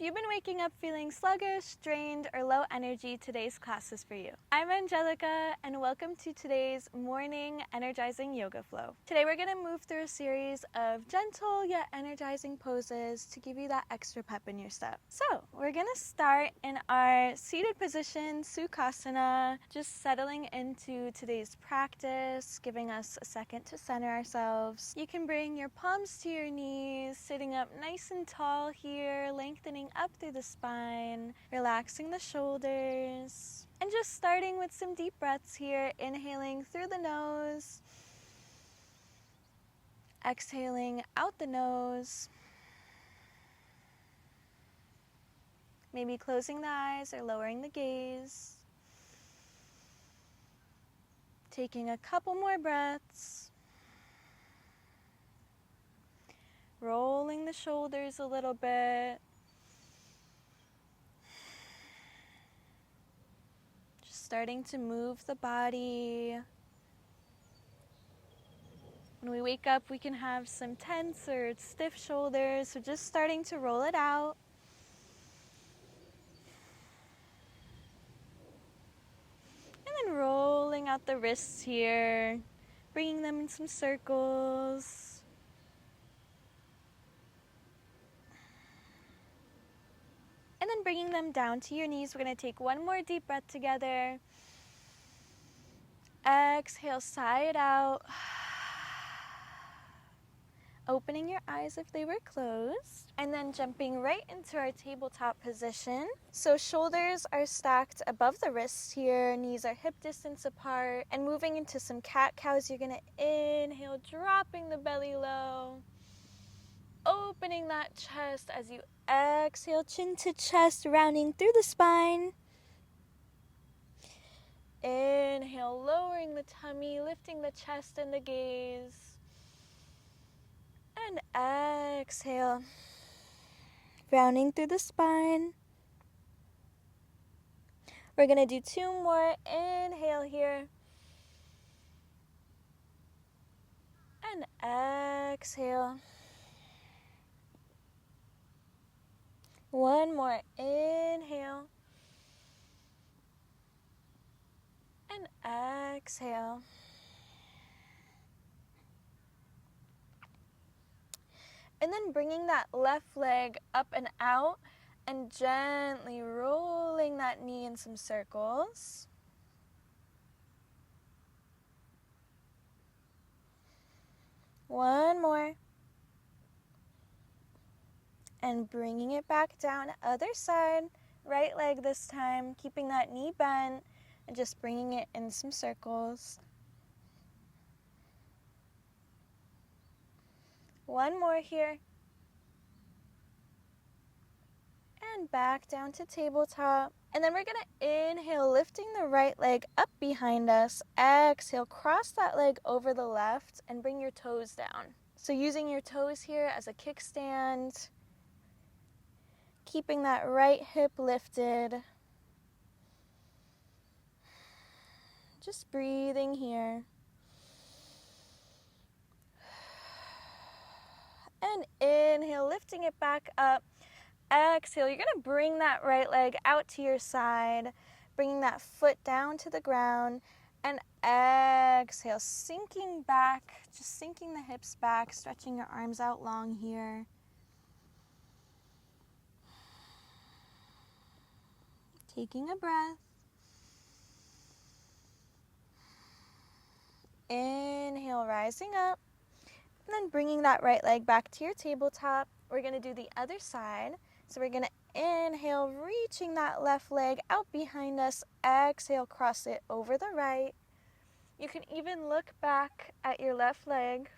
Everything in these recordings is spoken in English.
If you've been waking up feeling sluggish, drained, or low energy, today's class is for you. I'm Angelica, and welcome to today's morning energizing yoga flow. Today we're going to move through a series of gentle yet energizing poses to give you that extra pep in your step. So we're going to start in our seated position, Sukhasana, just settling into today's practice, giving us a second to center ourselves. You can bring your palms to your knees, sitting up nice and tall here, lengthening up through the spine, relaxing the shoulders, and just starting with some deep breaths here, inhaling through the nose, exhaling out the nose, maybe closing the eyes or lowering the gaze, taking a couple more breaths, rolling the shoulders a little bit, just starting to move the body. When we wake up, we can have some tense or stiff shoulders, so just starting to roll it out. And then rolling out the wrists here, bringing them in some circles. And then bringing them down to your knees. We're going to take one more deep breath together. Exhale, sigh it out. Opening your eyes if they were closed, and then jumping right into our tabletop position. So shoulders are stacked above the wrists here, knees are hip distance apart, and moving into some cat-cows. You're gonna inhale, dropping the belly low, opening that chest as you exhale, chin to chest, rounding through the spine. Inhale, lowering the tummy, lifting the chest and the gaze. And exhale, rounding through the spine. We're going to do two more. Inhale here. And exhale. One more. Inhale. And exhale. And then bringing that left leg up and out and gently rolling that knee in some circles. One more. And bringing it back down, other side, right leg this time, keeping that knee bent and just bringing it in some circles. One more here. And back down to tabletop. And then we're going to inhale, lifting the right leg up behind us. Exhale, cross that leg over the left and bring your toes down. So using your toes here as a kickstand, keeping that right hip lifted. Just breathing here. And inhale, lifting it back up. Exhale, you're going to bring that right leg out to your side, bringing that foot down to the ground, and exhale, sinking back, just sinking the hips back, stretching your arms out long here. Taking a breath. Inhale, rising up, and then bringing that right leg back to your tabletop. We're going to do the other side. So we're going to inhale, reaching that left leg out behind us. Exhale, cross it over the right. You can even look back at your left leg.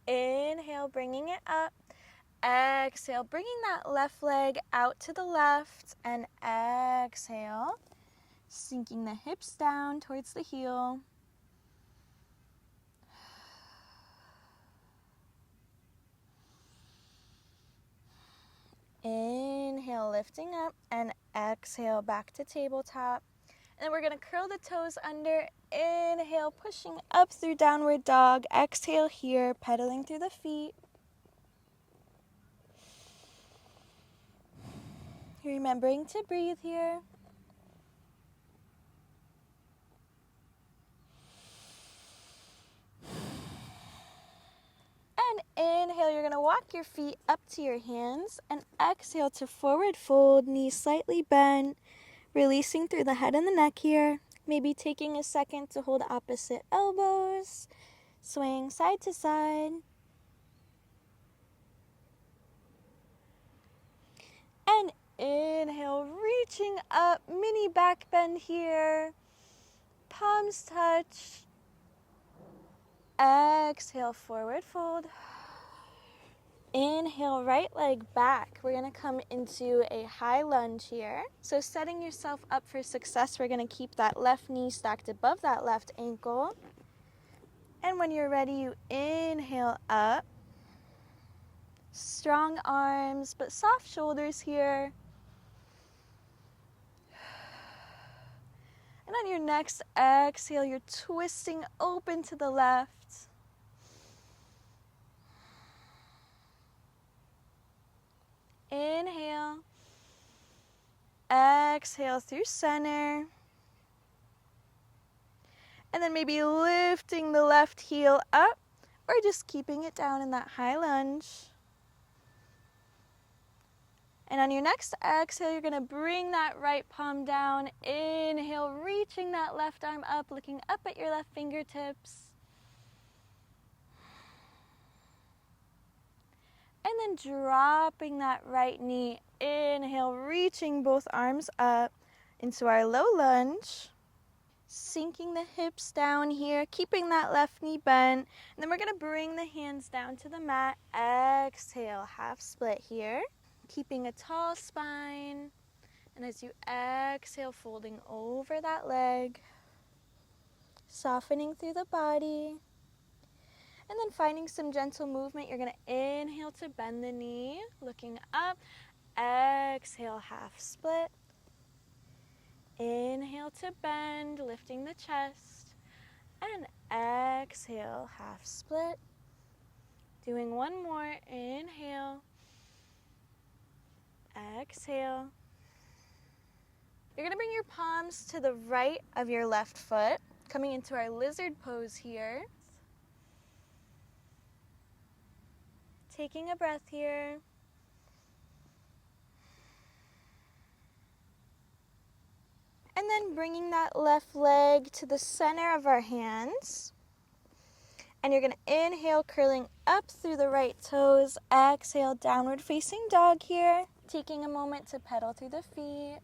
Inhale, bringing it up. Exhale, bringing that left leg out to the left. And exhale, sinking the hips down towards the heel. Inhale, lifting up, and exhale back to tabletop. And then we're going to curl the toes under, inhale, pushing up through downward dog. Exhale here, pedaling through the feet. Remembering to breathe here. And inhale, you're going to walk your feet up to your hands. And exhale to forward fold, knees slightly bent, releasing through the head and the neck here. Maybe taking a second to hold opposite elbows, swaying side to side. And inhale, reaching up, mini back bend here. Palms touch. Exhale, forward fold. Inhale, right leg back. We're going to come into a high lunge here. So setting yourself up for success, we're going to keep that left knee stacked above that left ankle. And when you're ready, you inhale up. Strong arms, but soft shoulders here. And on your next exhale, you're twisting open to the left. Inhale. Exhale through center. And then maybe lifting the left heel up or just keeping it down in that high lunge. And on your next exhale, you're going to bring that right palm down. Inhale, reaching that left arm up, looking up at your left fingertips. And then dropping that right knee. Inhale, reaching both arms up into our low lunge. Sinking the hips down here, keeping that left knee bent. And then we're going to bring the hands down to the mat. Exhale, half split here. Keeping a tall spine. And as you exhale, folding over that leg. Softening through the body. And then finding some gentle movement, you're going to inhale to bend the knee, looking up. Exhale, half split. Inhale to bend, lifting the chest. And exhale, half split. Doing one more. Inhale. Exhale. You're going to bring your palms to the right of your left foot, coming into our lizard pose here. Taking a breath here. And then bringing that left leg to the center of our hands. And you're going to inhale, curling up through the right toes. Exhale, downward facing dog here. Taking a moment to pedal through the feet.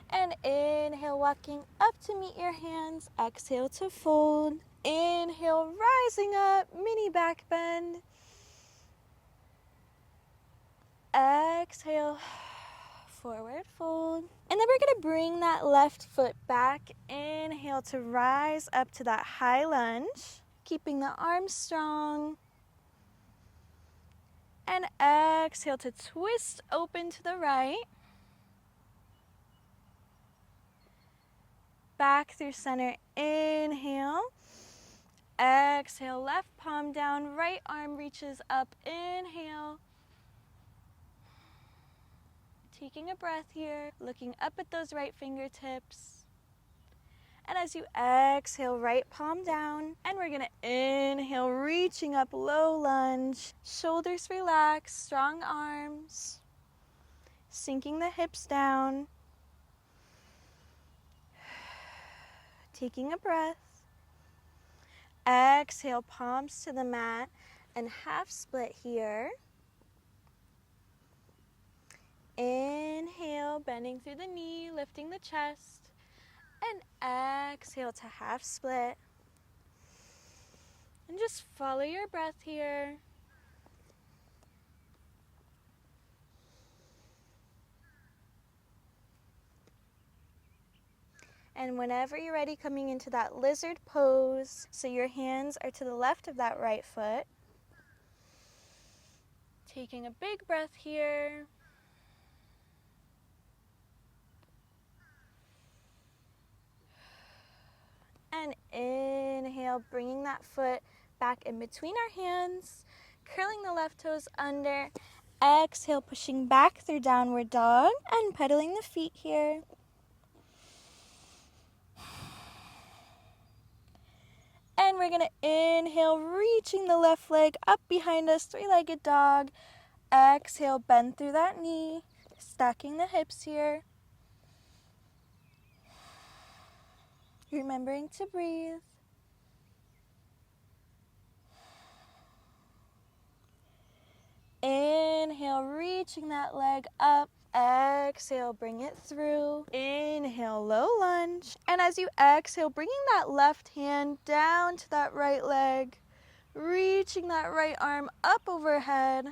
And inhale, walking up to meet your hands. Exhale to fold. Inhale, rising up, mini back bend. Exhale, forward fold. And then we're going to bring that left foot back. Inhale to rise up to that high lunge. Keeping the arms strong. And exhale to twist open to the right. Back through center. Inhale. Exhale, left palm down, right arm reaches up. Inhale. Taking a breath here, looking up at those right fingertips. And as you exhale, right palm down. And we're going to inhale, reaching up, low lunge. Shoulders relaxed, strong arms. Sinking the hips down. Taking a breath. Exhale, palms to the mat and half split here. Inhale, bending through the knee, lifting the chest. And exhale to half split. And just follow your breath here. And whenever you're ready, coming into that lizard pose, so your hands are to the left of that right foot. Taking a big breath here. And inhale, bringing that foot back in between our hands, curling the left toes under. Exhale, pushing back through downward dog and pedaling the feet here. And we're gonna inhale, reaching the left leg up behind us, three-legged dog. Exhale, bend through that knee, stacking the hips here. Remembering to breathe. Inhale, reaching that leg up. Exhale, bring it through. Inhale, low lunge. And as you exhale, bringing that left hand down to that right leg, reaching that right arm up overhead.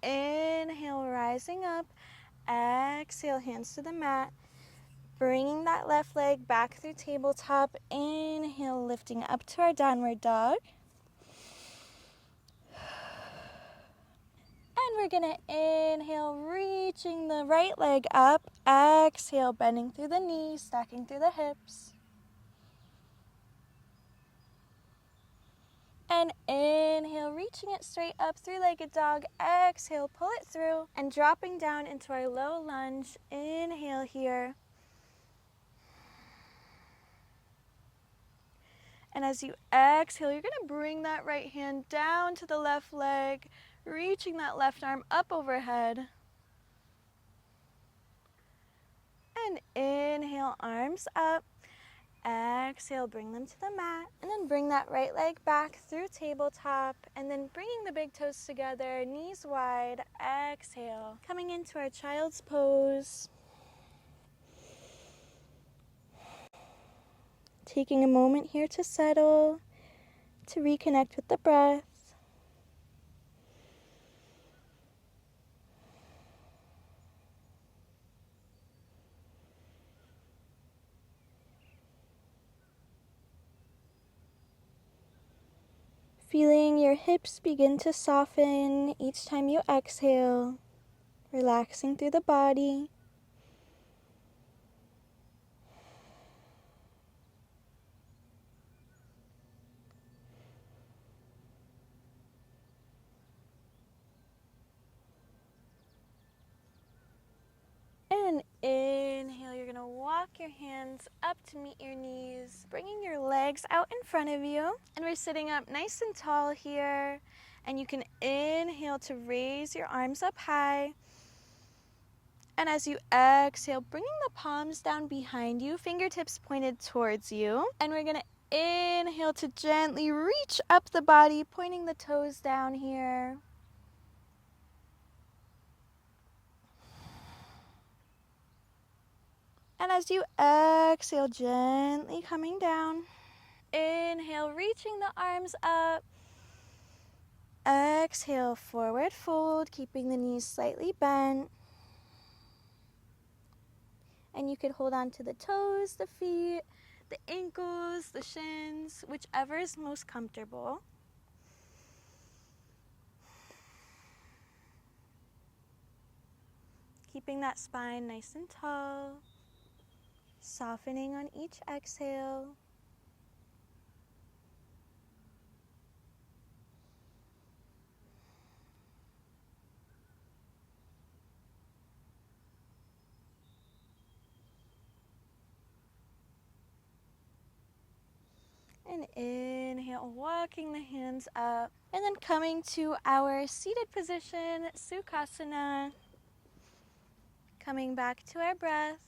Inhale, rising up. Exhale, hands to the mat. Bringing that left leg back through tabletop. Inhale, lifting up to our downward dog. And we're gonna inhale, reaching the right leg up. Exhale, bending through the knees, stacking through the hips. And inhale, reaching it straight up, three-legged dog. Exhale, pull it through. And dropping down into our low lunge. Inhale here. And as you exhale, you're gonna bring that right hand down to the left leg, reaching that left arm up overhead. And inhale, arms up. Exhale, bring them to the mat. And then bring that right leg back through tabletop. And then bringing the big toes together, knees wide. Exhale, coming into our child's pose. Taking a moment here to settle, to reconnect with the breath. Feeling your hips begin to soften each time you exhale, relaxing through the body. And inhale, you're gonna walk your hands up to meet your knees, bringing your legs out in front of you. And we're sitting up nice and tall here. And you can inhale to raise your arms up high. And as you exhale, bringing the palms down behind you, fingertips pointed towards you. And we're gonna inhale to gently reach up the body, pointing the toes down here. And as you exhale, gently coming down. Inhale, reaching the arms up. Exhale, forward fold, keeping the knees slightly bent. And you could hold on to the toes, the feet, the ankles, the shins, whichever is most comfortable. Keeping that spine nice and tall. Softening on each exhale. And inhale, walking the hands up. And then coming to our seated position, Sukhasana. Coming back to our breath.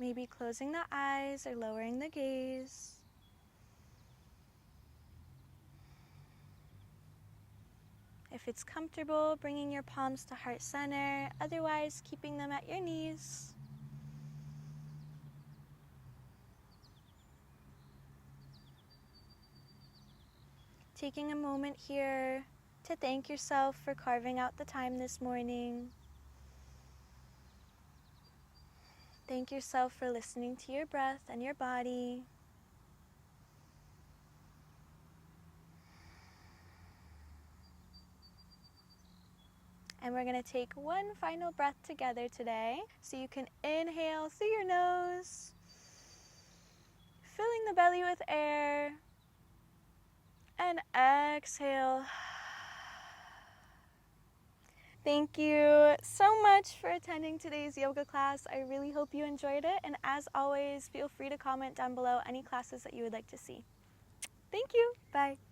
Maybe closing the eyes or lowering the gaze. If it's comfortable, bringing your palms to heart center. Otherwise, keeping them at your knees. Taking a moment here to thank yourself for carving out the time this morning. Thank yourself for listening to your breath and your body. And we're gonna take one final breath together today. So you can inhale through your nose, filling the belly with air, and exhale. Thank you so much for attending today's yoga class. I really hope you enjoyed it. And as always, feel free to comment down below any classes that you would like to see. Thank you. Bye.